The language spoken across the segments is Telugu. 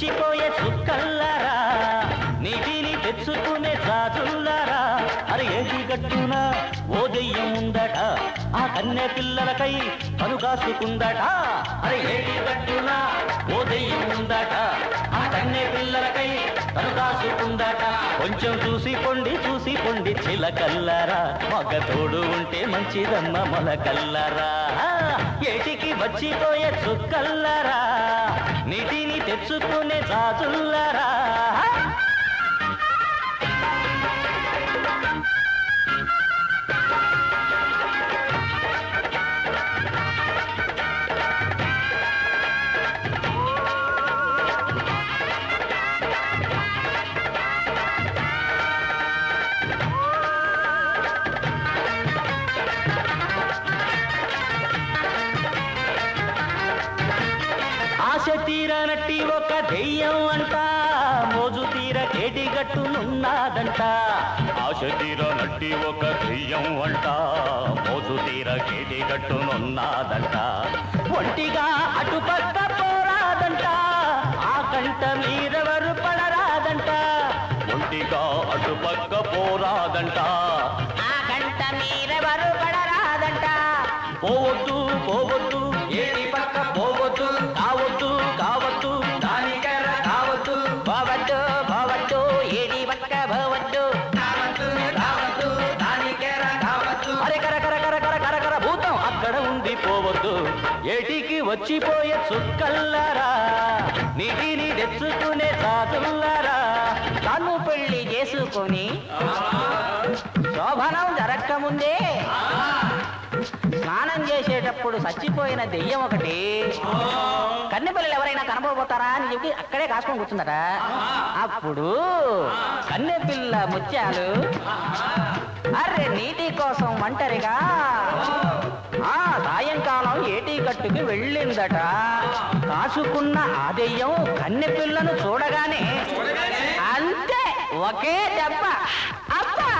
వచ్చిపోయే చుక్కల్లారా నీటిని తెచ్చుకునే జాజుల్లారా అరే ఏటి గట్టున ఓ దెయ్యం ఉందట ఆ కన్నె పిల్లలకై కను కాసుకుందట అరే ఏటి గట్టున ఓ దెయ్యం ఉందట ఆ కన్నె పిల్లలకై కను కాసుకుందట కొంచెం చూసి పొండి చిలకల్లారా మగ తోడు ఉంటే మంచిదమ్మ మొలకల్లారా ఏటికి వచ్చిపోయే చుక్కల్లారా నీటిని తెచ్చుకునే జాజుల్లారా ఆశ తీరనట్టి ఒక దెయ్యం అంట మోజు తీర కేటిగట్టునున్నాదంట ఆశ తీరనట్టి ఒక దెయ్యం అంట మోజు తీర కేటిగట్టునున్నాదంట ఒంటిగా అటుపక్క పోరాదంట ఆ కంట మీరెవరు పడరాదంట ఒంటిగా అటుపక్క పోరాదంట ఆ కంట మీరెవరు పడరాదంట పోవద్దు పోవద్దు ఏటి పక్క పోవద్దు కావద్దు దానికర కావద్దు పోవద్దు ఏటి పక్క పోవద్దు కావద్దు దానికర కావద్దు అరే కర భూతం అక్కడ ఉండి పోవద్దు ఏటికి వచ్చిపోయే చుక్కల్లారా నీటిని తెచ్చుకునే సాధుల్లారా తను పెళ్లి చేసుకొని శోభనం జరగకముందే స్నానం చేసేటప్పుడు చచ్చిపోయిన దెయ్యం ఒకటి కన్నెపిల్లలు ఎవరైనా కనబోతారా అని చెప్పి అక్కడే కాసుకొని కూర్చుందట అప్పుడు కన్నెపిల్ల ముత్యాలు అర్రే నీటి కోసం ఒంటరిగా ఆ సాయంకాలం ఏటి గట్టుకి వెళ్ళిందట కాసుకున్న ఆ దెయ్యం కన్నెపిల్లను చూడగానే అంతే ఒకే దెబ్బ అబ్బా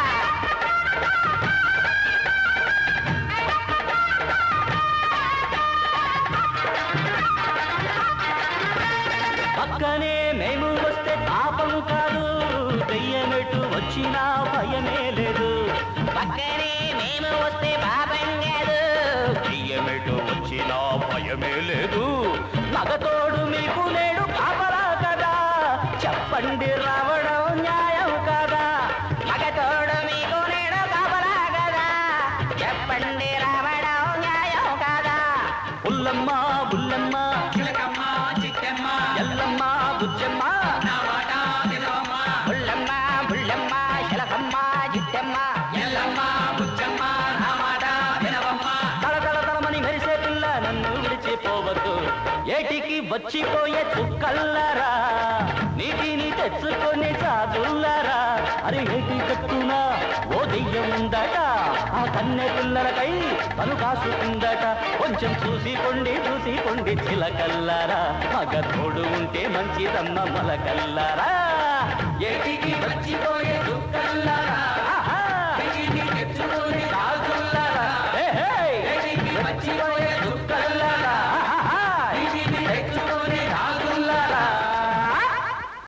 పక్కనే మేము వస్తే పాపం కాదు దెయ్యమెటు వచ్చినా భయమే లేదు పక్కనే మేము వస్తే పాపం కాదు దెయ్యమెటు వచ్చినా భయమే లేదు మగతోడు మీకు నేడు కాపలా కదా చెప్పండి రావడం న్యాయం కదా మగతోడు మీకు నేడు కాపలా కదా చెప్పండి రావడం న్యాయం కదా బుల్లమ్మ బుల్లమ్మ ఎల్లమ్మ బుజ్జమ్మ బుల్లమ్మ శలకమ్మ జిట్టమ్మ ఎల్లమ్మ బుజ్జమ్మ తలమని మెరిసే పిల్ల నన్ను విడిచిపోవద్దు ఏటికి వచ్చిపోయే చుక్కల్లారా నీటిని తెచ్చుకొని చాదుల్లారా అరే ఏటి కట్టునా ఓ దెయ్యం ఉందట ఆ కన్నె పిల్లలకై తను కాసుకుందట కొంచెం చూసి పొండి చిలకల్లారా మగ తోడు ఉంటే మంచిదమ్మ మొలకల్లారా ఏటికి వచ్చిపోయే చుక్కల్లారా తెచ్చుకొని చాదుల్లారా ఏటికి వచ్చిపోయే